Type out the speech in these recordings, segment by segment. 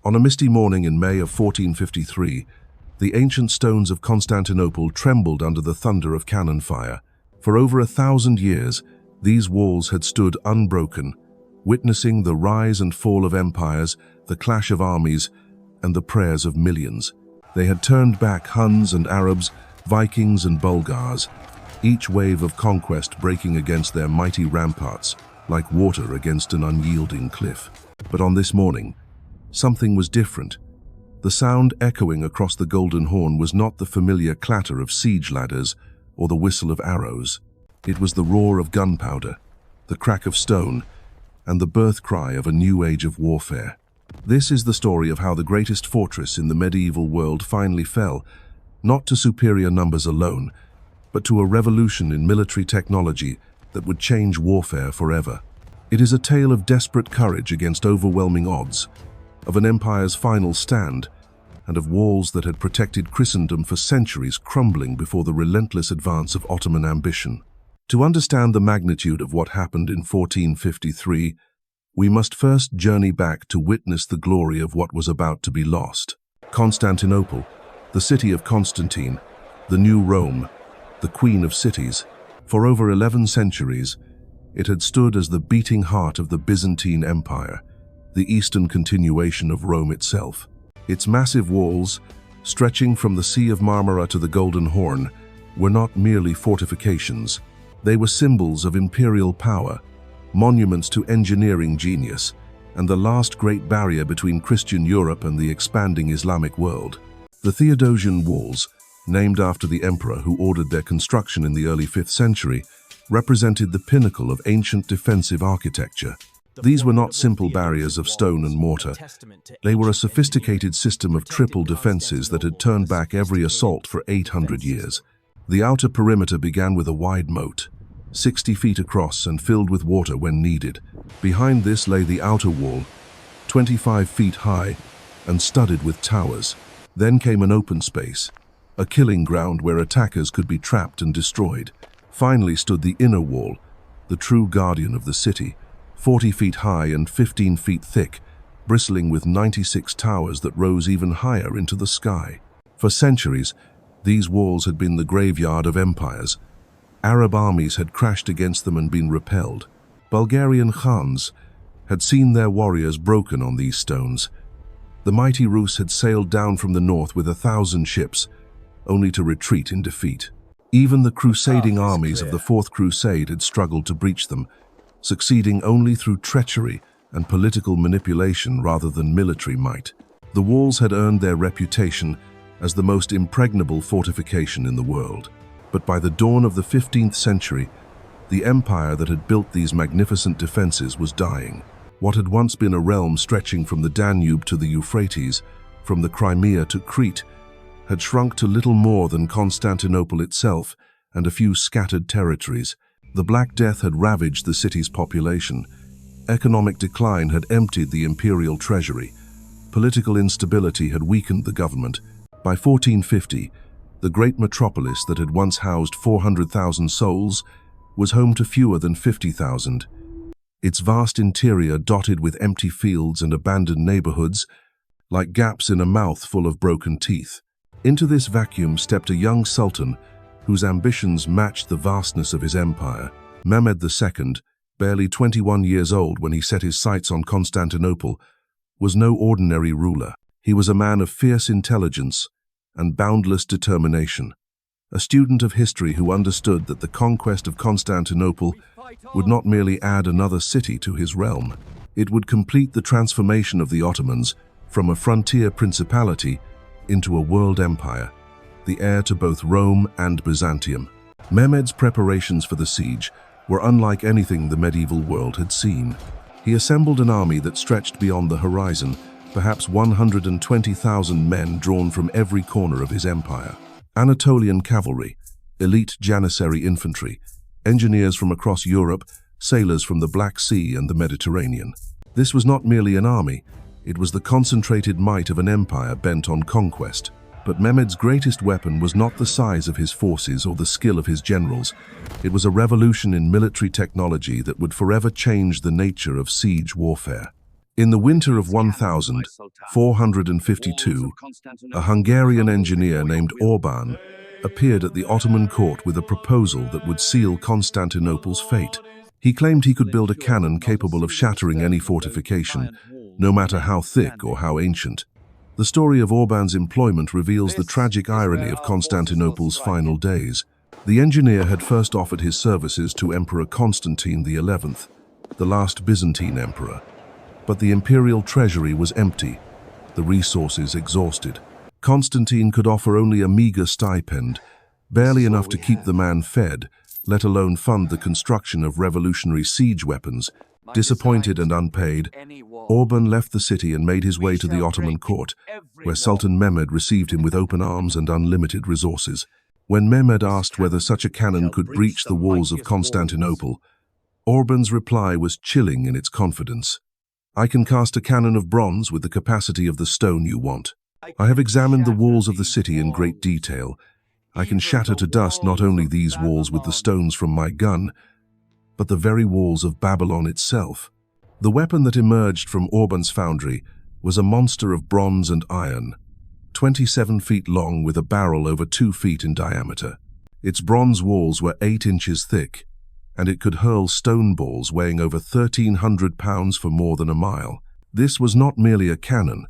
On a misty morning in May of 1453, the ancient stones of Constantinople trembled under the thunder of cannon fire. For over 1,000 years, these walls had stood unbroken, witnessing the rise and fall of empires, the clash of armies, and the prayers of millions. They had turned back Huns and Arabs, Vikings and Bulgars, each wave of conquest breaking against their mighty ramparts, like water against an unyielding cliff. But on this morning, something was different. The sound echoing across the Golden Horn was not the familiar clatter of siege ladders or the whistle of arrows. It was the roar of gunpowder, the crack of stone, and the birth cry of a new age of warfare. This is the story of how the greatest fortress in the medieval world finally fell, not to superior numbers alone, but to a revolution in military technology that would change warfare forever. It is a tale of desperate courage against overwhelming odds, of an empire's final stand, and of walls that had protected Christendom for centuries crumbling before the relentless advance of Ottoman ambition. To understand the magnitude of what happened in 1453, we must first journey back to witness the glory of what was about to be lost. Constantinople, the city of Constantine, the new Rome, the queen of cities. For over 11 centuries, it had stood as the beating heart of the Byzantine Empire, the eastern continuation of Rome itself. Its massive walls, stretching from the Sea of Marmara to the Golden Horn, were not merely fortifications. They were symbols of imperial power, monuments to engineering genius, and the last great barrier between Christian Europe and the expanding Islamic world. The Theodosian Walls, named after the emperor who ordered their construction in the early 5th century, represented the pinnacle of ancient defensive architecture. These were not simple barriers of stone and mortar. They were a sophisticated system of triple defenses that had turned back every assault for 800 years. The outer perimeter began with a wide moat, 60 feet across and filled with water when needed. Behind this lay the outer wall, 25 feet high and studded with towers. Then came an open space, a killing ground where attackers could be trapped and destroyed. Finally stood the inner wall, the true guardian of the city, 40 feet high and 15 feet thick, bristling with 96 towers that rose even higher into the sky. For centuries, these walls had been the graveyard of empires. Arab armies had crashed against them and been repelled. Bulgarian Khans had seen their warriors broken on these stones. The mighty Rus had sailed down from the north with 1,000 ships, only to retreat in defeat. Even the crusading armies of the Fourth Crusade had struggled to breach them, succeeding only through treachery and political manipulation rather than military might. The walls had earned their reputation as the most impregnable fortification in the world. But by the dawn of the 15th century, the empire that had built these magnificent defenses was dying. What had once been a realm stretching from the Danube to the Euphrates, from the Crimea to Crete, had shrunk to little more than Constantinople itself and a few scattered territories. The Black Death had ravaged the city's population. Economic decline had emptied the imperial treasury. Political instability had weakened the government. By 1450, the great metropolis that had once housed 400,000 souls was home to fewer than 50,000. Its vast interior dotted with empty fields and abandoned neighborhoods, like gaps in a mouth full of broken teeth. Into this vacuum stepped a young sultan whose ambitions matched the vastness of his empire. Mehmed II, barely 21 years old when he set his sights on Constantinople, was no ordinary ruler. He was a man of fierce intelligence and boundless determination, a student of history who understood that the conquest of Constantinople would not merely add another city to his realm. It would complete the transformation of the Ottomans from a frontier principality into a world empire, the heir to both Rome and Byzantium. Mehmed's preparations for the siege were unlike anything the medieval world had seen. He assembled an army that stretched beyond the horizon, perhaps 120,000 men drawn from every corner of his empire. Anatolian cavalry, elite Janissary infantry, engineers from across Europe, sailors from the Black Sea and the Mediterranean. This was not merely an army, it was the concentrated might of an empire bent on conquest. But Mehmed's greatest weapon was not the size of his forces or the skill of his generals. It was a revolution in military technology that would forever change the nature of siege warfare. In the winter of 1452, a Hungarian engineer named Orban appeared at the Ottoman court with a proposal that would seal Constantinople's fate. He claimed he could build a cannon capable of shattering any fortification, no matter how thick or how ancient. The story of Orban's employment reveals the tragic irony of Constantinople's final days. The engineer had first offered his services to Emperor Constantine XI, the last Byzantine emperor. But the imperial treasury was empty, the resources exhausted. Constantine could offer only a meager stipend, barely enough to keep the man fed, let alone fund the construction of revolutionary siege weapons. Disappointed and unpaid, Orban left the city and made his way to the Ottoman court, where Sultan Mehmed received him with open arms and unlimited resources. When Mehmed asked whether such a cannon could breach the walls of Constantinople, Orban's reply was chilling in its confidence. "I can cast a cannon of bronze with the capacity of the stone you want. I have examined the walls of the city in great detail. I can shatter to dust not only these walls with the stones from my gun, but the very walls of Babylon itself." The weapon that emerged from Orban's foundry was a monster of bronze and iron, 27 feet long with a barrel over 2 feet in diameter. Its bronze walls were 8 inches thick, and it could hurl stone balls weighing over 1,300 pounds for more than a mile. This was not merely a cannon.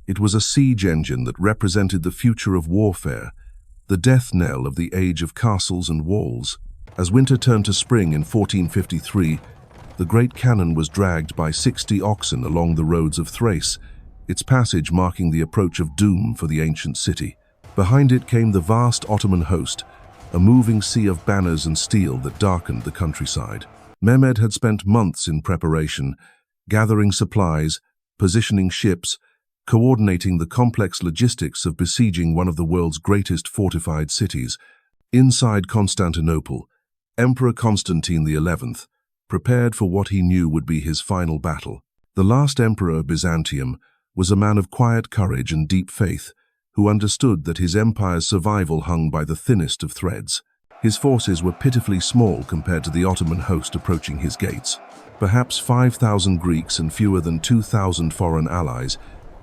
It was a siege engine that represented the future of warfare, the death knell of the age of castles and walls. As winter turned to spring in 1453, the great cannon was dragged by 60 oxen along the roads of Thrace, its passage marking the approach of doom for the ancient city. Behind it came the vast Ottoman host, a moving sea of banners and steel that darkened the countryside. Mehmed had spent months in preparation, gathering supplies, positioning ships, coordinating the complex logistics of besieging one of the world's greatest fortified cities. Inside Constantinople, Emperor Constantine XI prepared for what he knew would be his final battle. The last emperor of Byzantium was a man of quiet courage and deep faith, who understood that his empire's survival hung by the thinnest of threads. His forces were pitifully small compared to the Ottoman host approaching his gates. Perhaps 5,000 Greeks and fewer than 2,000 foreign allies,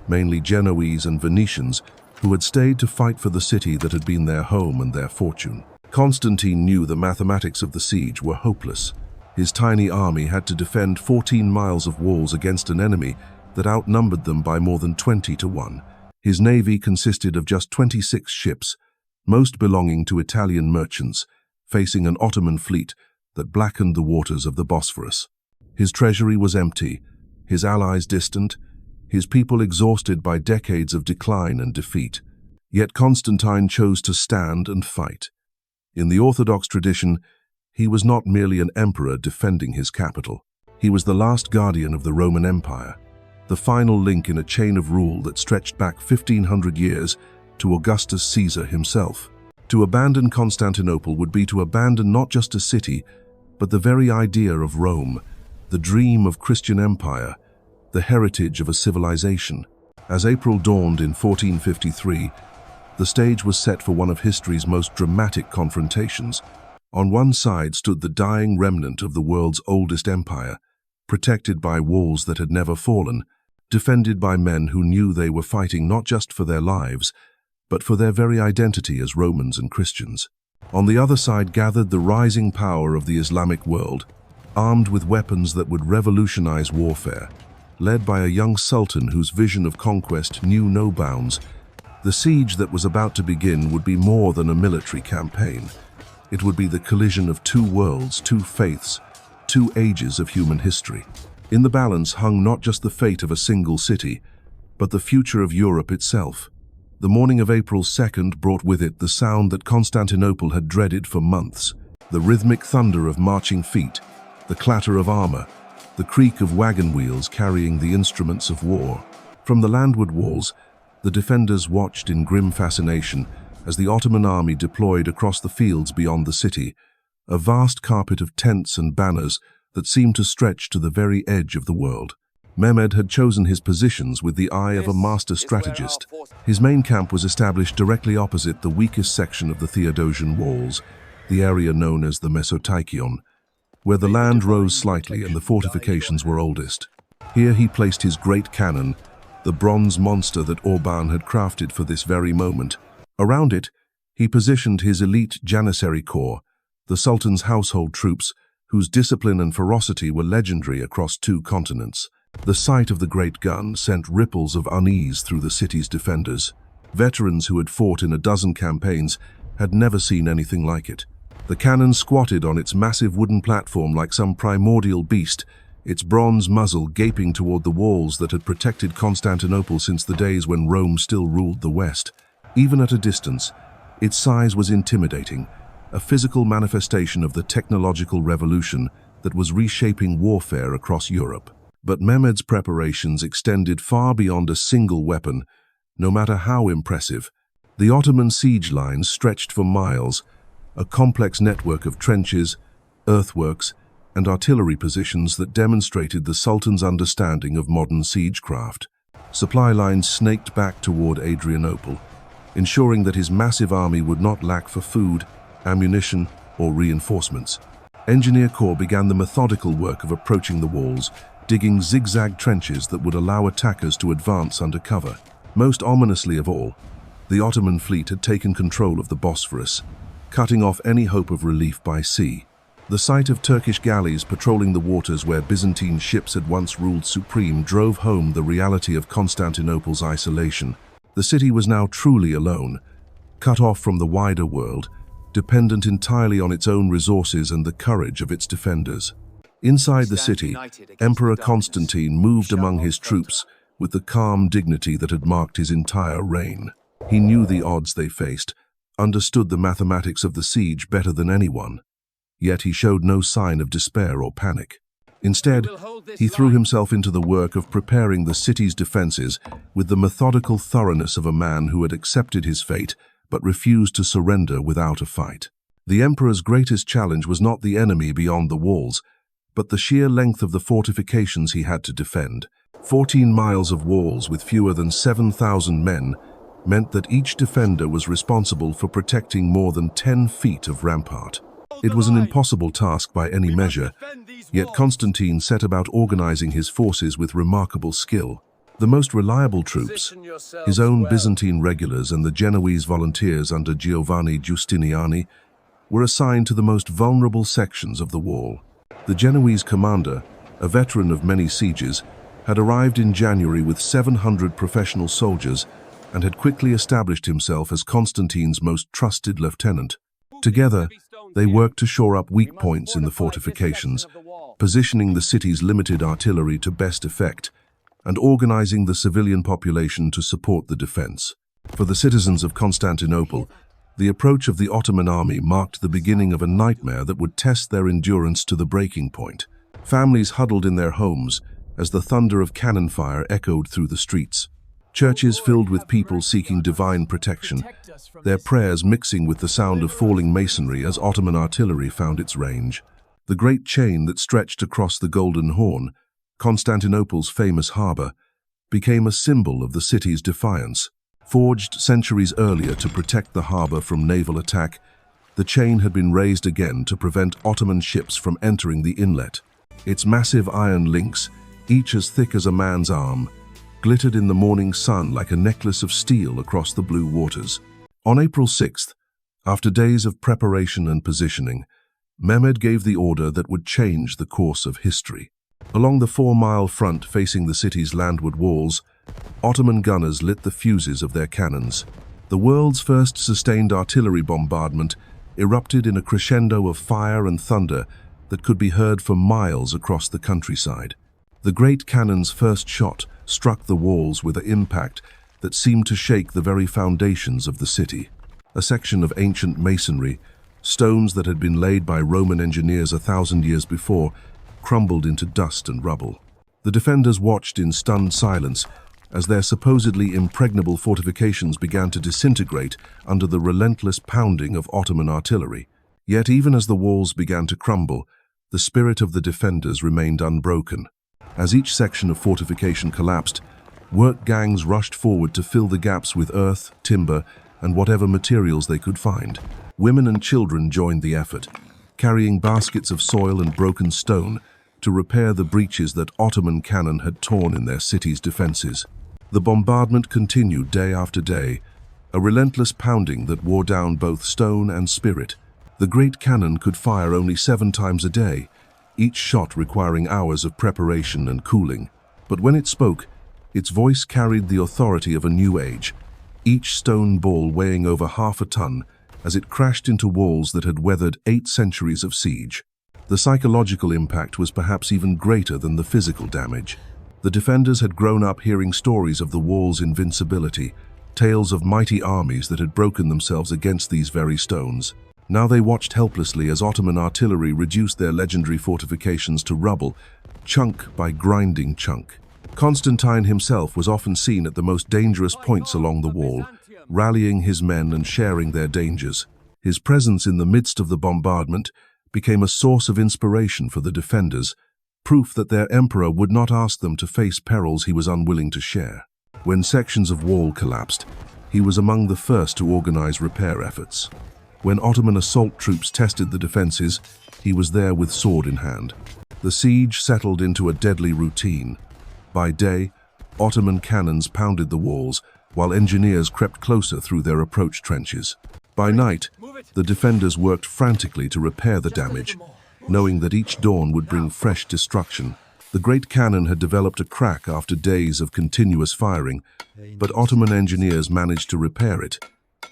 mainly Genoese and Venetians, who had stayed to fight for the city that had been their home and their fortune. Constantine knew the mathematics of the siege were hopeless. His tiny army had to defend 14 miles of walls against an enemy that outnumbered them by more than 20 to 1. His navy consisted of just 26 ships, most belonging to Italian merchants, facing an Ottoman fleet that blackened the waters of the Bosphorus. His treasury was empty, his allies distant, his people exhausted by decades of decline and defeat. Yet Constantine chose to stand and fight. In the Orthodox tradition, he was not merely an emperor defending his capital. He was the last guardian of the Roman Empire, the final link in a chain of rule that stretched back 1,500 years to Augustus Caesar himself. To abandon Constantinople would be to abandon not just a city, but the very idea of Rome, the dream of Christian empire, the heritage of a civilization. As April dawned in 1453, the stage was set for one of history's most dramatic confrontations. On one side stood the dying remnant of the world's oldest empire, protected by walls that had never fallen, defended by men who knew they were fighting not just for their lives, but for their very identity as Romans and Christians. On the other side gathered the rising power of the Islamic world, armed with weapons that would revolutionize warfare, led by a young sultan whose vision of conquest knew no bounds. The siege that was about to begin would be more than a military campaign. It would be the collision of two worlds, two faiths, two ages of human history. In the balance hung not just the fate of a single city, but the future of Europe itself. The morning of April 2nd brought with it the sound that Constantinople had dreaded for months, the rhythmic thunder of marching feet, the clatter of armor, the creak of wagon wheels carrying the instruments of war. From the landward walls, the defenders watched in grim fascination as the Ottoman army deployed across the fields beyond the city, a vast carpet of tents and banners that seemed to stretch to the very edge of the world. Mehmed had chosen his positions with the eye of a master strategist. His main camp was established directly opposite the weakest section of the Theodosian Walls, the area known as the Mesoteikion, where the land rose slightly and the fortifications were oldest. Here he placed his great cannon, the bronze monster that Orban had crafted for this very moment. Around it, he positioned his elite Janissary corps, the Sultan's household troops, whose discipline and ferocity were legendary across 2 continents. The sight of the great gun sent ripples of unease through the city's defenders. Veterans who had fought in a dozen campaigns had never seen anything like it. The cannon squatted on its massive wooden platform like some primordial beast, its bronze muzzle gaping toward the walls that had protected Constantinople since the days when Rome still ruled the West. Even at a distance, its size was intimidating, a physical manifestation of the technological revolution that was reshaping warfare across Europe. But Mehmed's preparations extended far beyond a single weapon, no matter how impressive. The Ottoman siege lines stretched for miles, a complex network of trenches, earthworks, and artillery positions that demonstrated the Sultan's understanding of modern siegecraft. Supply lines snaked back toward Adrianople, ensuring that his massive army would not lack for food, ammunition, or reinforcements. Engineer Corps began the methodical work of approaching the walls, digging zigzag trenches that would allow attackers to advance under cover. Most ominously of all, the Ottoman fleet had taken control of the Bosphorus, cutting off any hope of relief by sea. The sight of Turkish galleys patrolling the waters where Byzantine ships had once ruled supreme drove home the reality of Constantinople's isolation. The city was now truly alone, cut off from the wider world, dependent entirely on its own resources and the courage of its defenders. Inside the city, Emperor Constantine moved among his troops with the calm dignity that had marked his entire reign. He knew the odds they faced, understood the mathematics of the siege better than anyone. Yet he showed no sign of despair or panic. Instead, he threw himself into the work of preparing the city's defenses with the methodical thoroughness of a man who had accepted his fate but refused to surrender without a fight. The emperor's greatest challenge was not the enemy beyond the walls, but the sheer length of the fortifications he had to defend. 14 miles of walls with fewer than 7,000 men meant that each defender was responsible for protecting more than 10 feet of rampart. It was an impossible task by any measure, yet Constantine set about organizing his forces with remarkable skill. The most reliable troops, his own Byzantine regulars and the Genoese volunteers under Giovanni Giustiniani, were assigned to the most vulnerable sections of the wall. The Genoese commander, a veteran of many sieges, had arrived in January with 700 professional soldiers and had quickly established himself as Constantine's most trusted lieutenant. Together, they worked to shore up weak points in the fortifications, positioning the city's limited artillery to best effect, and organizing the civilian population to support the defense. For the citizens of Constantinople, the approach of the Ottoman army marked the beginning of a nightmare that would test their endurance to the breaking point. Families huddled in their homes as the thunder of cannon fire echoed through the streets. Churches filled with people seeking divine protection, their prayers mixing with the sound of falling masonry as Ottoman artillery found its range. The great chain that stretched across the Golden Horn, Constantinople's famous harbor, became a symbol of the city's defiance. Forged centuries earlier to protect the harbor from naval attack, the chain had been raised again to prevent Ottoman ships from entering the inlet. Its massive iron links, each as thick as a man's arm, glittered in the morning sun like a necklace of steel across the blue waters. On April 6th, after days of preparation and positioning, Mehmed gave the order that would change the course of history. Along the 4-mile front facing the city's landward walls, Ottoman gunners lit the fuses of their cannons. The world's first sustained artillery bombardment erupted in a crescendo of fire and thunder that could be heard for miles across the countryside. The great cannon's first shot struck the walls with an impact that seemed to shake the very foundations of the city. A section of ancient masonry, stones that had been laid by Roman engineers 1,000 years before, crumbled into dust and rubble. The defenders watched in stunned silence as their supposedly impregnable fortifications began to disintegrate under the relentless pounding of Ottoman artillery. Yet even as the walls began to crumble, the spirit of the defenders remained unbroken. As each section of fortification collapsed, work gangs rushed forward to fill the gaps with earth, timber, and whatever materials they could find. Women and children joined the effort, carrying baskets of soil and broken stone to repair the breaches that Ottoman cannon had torn in their city's defenses. The bombardment continued day after day, a relentless pounding that wore down both stone and spirit. The great cannon could fire only 7 times a day, each shot requiring hours of preparation and cooling. But when it spoke, its voice carried the authority of a new age, each stone ball weighing over half a ton as it crashed into walls that had weathered 8 centuries of siege. The psychological impact was perhaps even greater than the physical damage. The defenders had grown up hearing stories of the wall's invincibility, tales of mighty armies that had broken themselves against these very stones. Now they watched helplessly as Ottoman artillery reduced their legendary fortifications to rubble, chunk by grinding chunk. Constantine himself was often seen at the most dangerous points along the wall, rallying his men and sharing their dangers. His presence in the midst of the bombardment became a source of inspiration for the defenders, proof that their emperor would not ask them to face perils he was unwilling to share. When sections of wall collapsed, he was among the first to organize repair efforts. When Ottoman assault troops tested the defenses, he was there with sword in hand. The siege settled into a deadly routine. By day, Ottoman cannons pounded the walls, while engineers crept closer through their approach trenches. By night, the defenders worked frantically to repair the damage, knowing that each dawn would bring fresh destruction. The great cannon had developed a crack after days of continuous firing, but Ottoman engineers managed to repair it,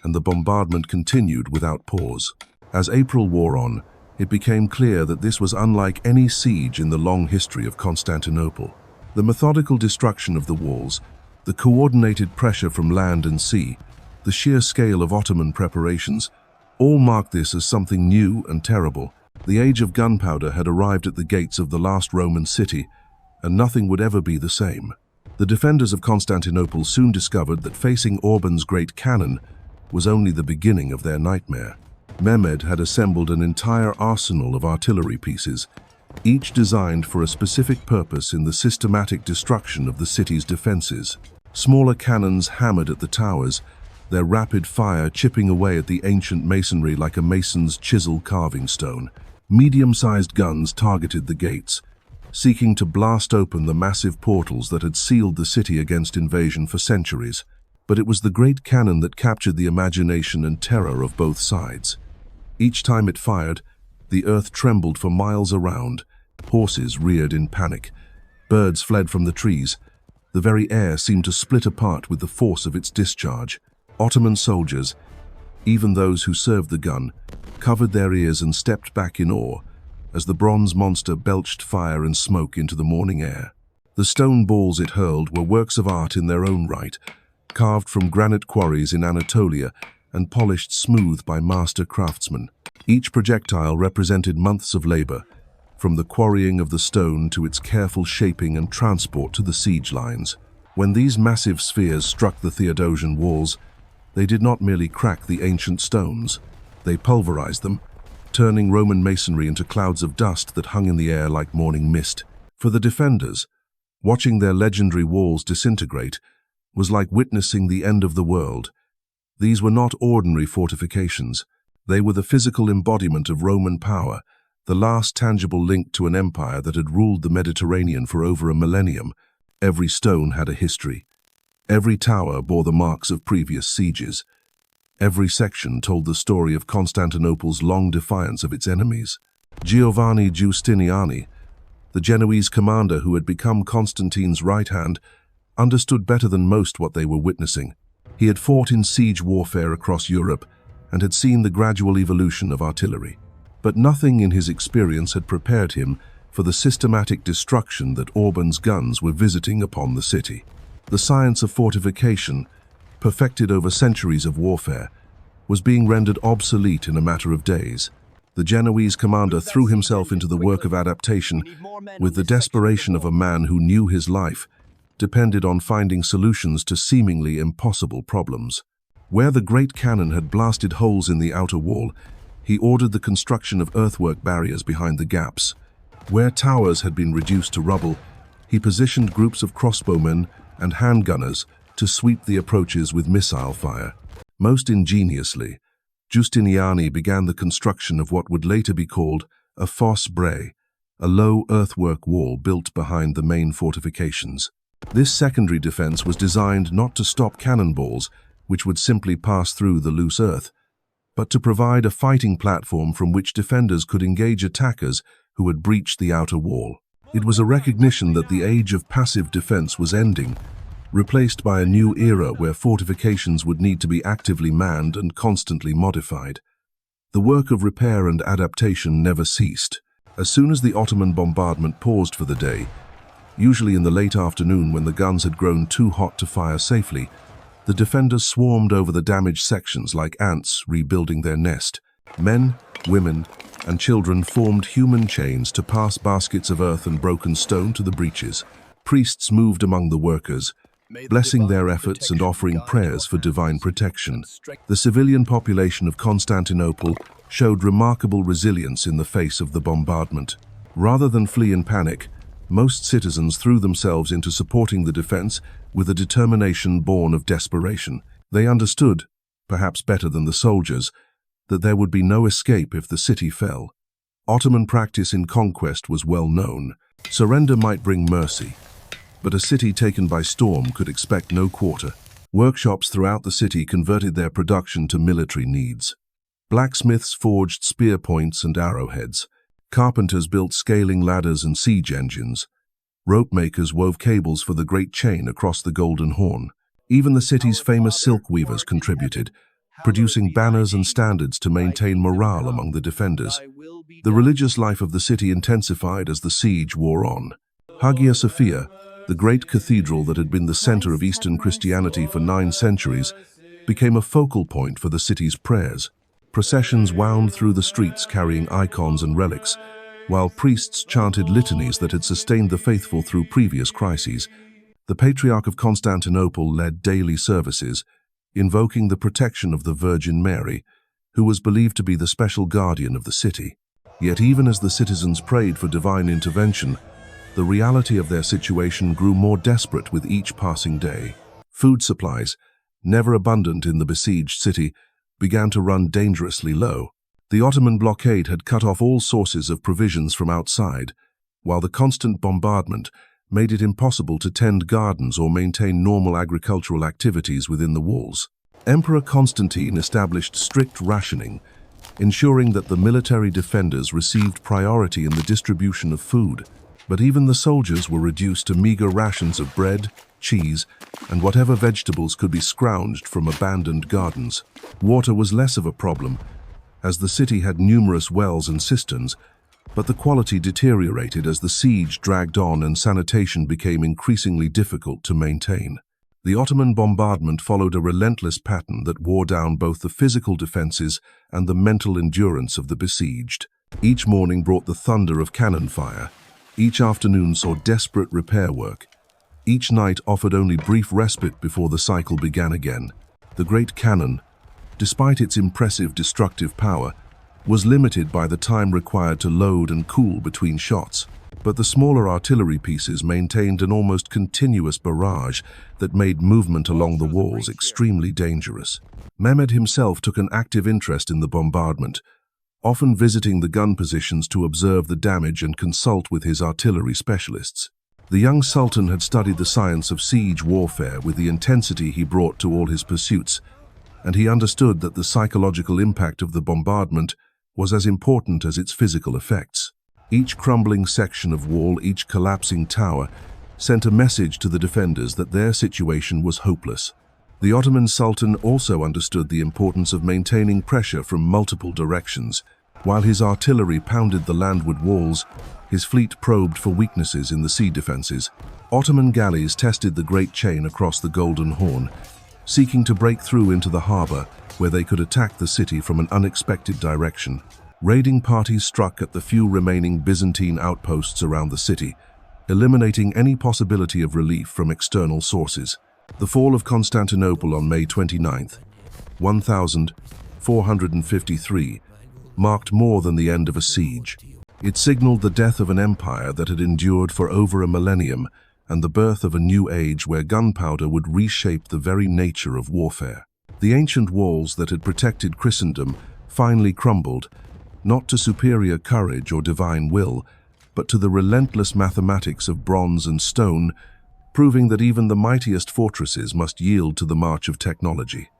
and the bombardment continued without pause. As April wore on, it became clear that this was unlike any siege in the long history of Constantinople. The methodical destruction of the walls, the coordinated pressure from land and sea, the sheer scale of Ottoman preparations, all marked this as something new and terrible. The age of gunpowder had arrived at the gates of the last Roman city, and nothing would ever be the same. The defenders of Constantinople soon discovered that facing Orban's great cannon was only the beginning of their nightmare. Mehmed had assembled an entire arsenal of artillery pieces, each designed for a specific purpose in the systematic destruction of the city's defenses. Smaller cannons hammered at the towers, their rapid fire chipping away at the ancient masonry like a mason's chisel carving stone. Medium-sized guns targeted the gates, seeking to blast open the massive portals that had sealed the city against invasion for centuries. But it was the great cannon that captured the imagination and terror of both sides. Each time it fired, the earth trembled for miles around. Horses reared in panic. Birds fled from the trees. The very air seemed to split apart with the force of its discharge. Ottoman soldiers, even those who served the gun, covered their ears and stepped back in awe as the bronze monster belched fire and smoke into the morning air. The stone balls it hurled were works of art in their own right, carved from granite quarries in Anatolia and polished smooth by master craftsmen. Each projectile represented months of labor, from the quarrying of the stone to its careful shaping and transport to the siege lines. When these massive spheres struck the Theodosian Walls, they did not merely crack the ancient stones. They pulverized them, turning Roman masonry into clouds of dust that hung in the air like morning mist. For the defenders, watching their legendary walls disintegrate was like witnessing the end of the world. These were not ordinary fortifications. They were the physical embodiment of Roman power, the last tangible link to an empire that had ruled the Mediterranean for over a millennium. Every stone had a history. Every tower bore the marks of previous sieges. Every section told the story of Constantinople's long defiance of its enemies. Giovanni Giustiniani, the Genoese commander who had become Constantine's right hand, understood better than most what they were witnessing. He had fought in siege warfare across Europe and had seen the gradual evolution of artillery. But nothing in his experience had prepared him for the systematic destruction that Orban's guns were visiting upon the city. The science of fortification, perfected over centuries of warfare, was being rendered obsolete in a matter of days. The Genoese commander threw himself into the work of adaptation with the desperation of a man who knew his life depended on finding solutions to seemingly impossible problems. Where the great cannon had blasted holes in the outer wall, he ordered the construction of earthwork barriers behind the gaps. Where towers had been reduced to rubble, he positioned groups of crossbowmen and handgunners to sweep the approaches with missile fire. Most ingeniously, Giustiniani began the construction of what would later be called a fausse-braie, a low earthwork wall built behind the main fortifications. This secondary defense was designed not to stop cannonballs, which would simply pass through the loose earth, but to provide a fighting platform from which defenders could engage attackers who had breached the outer wall. It was a recognition that the age of passive defense was ending, replaced by a new era where fortifications would need to be actively manned and constantly modified. The work of repair and adaptation never ceased. As soon as the Ottoman bombardment paused for the day, usually in the late afternoon when the guns had grown too hot to fire safely, the defenders swarmed over the damaged sections like ants rebuilding their nest. Men, women, and children formed human chains to pass baskets of earth and broken stone to the breaches. Priests moved among the workers, blessing their efforts and offering prayers for divine protection. The civilian population of Constantinople showed remarkable resilience in the face of the bombardment. Rather than flee in panic, most citizens threw themselves into supporting the defense with a determination born of desperation. They understood, perhaps better than the soldiers, that there would be no escape if the city fell. Ottoman practice in conquest was well known. Surrender might bring mercy, but a city taken by storm could expect no quarter. Workshops throughout the city converted their production to military needs. Blacksmiths forged spear points and arrowheads. Carpenters built scaling ladders and siege engines. Rope makers wove cables for the great chain across the Golden Horn. Even the city's famous silk weavers contributed, producing banners and standards to maintain morale among the defenders. The religious life of the city intensified as the siege wore on. Hagia Sophia, the great cathedral that had been the center of Eastern Christianity for 9 centuries, became a focal point for the city's prayers. Processions wound through the streets carrying icons and relics, while priests chanted litanies that had sustained the faithful through previous crises. The Patriarch of Constantinople led daily services, invoking the protection of the Virgin Mary, who was believed to be the special guardian of the city. Yet even as the citizens prayed for divine intervention, the reality of their situation grew more desperate with each passing day. Food supplies, never abundant in the besieged city, began to run dangerously low. The Ottoman blockade had cut off all sources of provisions from outside, while the constant bombardment made it impossible to tend gardens or maintain normal agricultural activities within the walls. Emperor Constantine established strict rationing, ensuring that the military defenders received priority in the distribution of food. But even the soldiers were reduced to meager rations of bread, cheese, and whatever vegetables could be scrounged from abandoned gardens. Water was less of a problem, as the city had numerous wells and cisterns, but the quality deteriorated as the siege dragged on and sanitation became increasingly difficult to maintain. The Ottoman bombardment followed a relentless pattern that wore down both the physical defenses and the mental endurance of the besieged. Each morning brought the thunder of cannon fire. Each afternoon saw desperate repair work. Each night offered only brief respite before the cycle began again. The great cannon, despite its impressive destructive power, was limited by the time required to load and cool between shots. But the smaller artillery pieces maintained an almost continuous barrage that made movement along the walls extremely dangerous. Mehmed himself took an active interest in the bombardment, often visiting the gun positions to observe the damage and consult with his artillery specialists. The young Sultan had studied the science of siege warfare with the intensity he brought to all his pursuits, and he understood that the psychological impact of the bombardment was as important as its physical effects. Each crumbling section of wall, each collapsing tower, sent a message to the defenders that their situation was hopeless. The Ottoman Sultan also understood the importance of maintaining pressure from multiple directions. While his artillery pounded the landward walls, his fleet probed for weaknesses in the sea defenses. Ottoman galleys tested the great chain across the Golden Horn, seeking to break through into the harbor where they could attack the city from an unexpected direction. Raiding parties struck at the few remaining Byzantine outposts around the city, eliminating any possibility of relief from external sources. The fall of Constantinople on May 29, 1453, marked more than the end of a siege. It signaled the death of an empire that had endured for over a millennium and the birth of a new age where gunpowder would reshape the very nature of warfare. The ancient walls that had protected Christendom finally crumbled, not to superior courage or divine will, but to the relentless mathematics of bronze and stone, proving that even the mightiest fortresses must yield to the march of technology.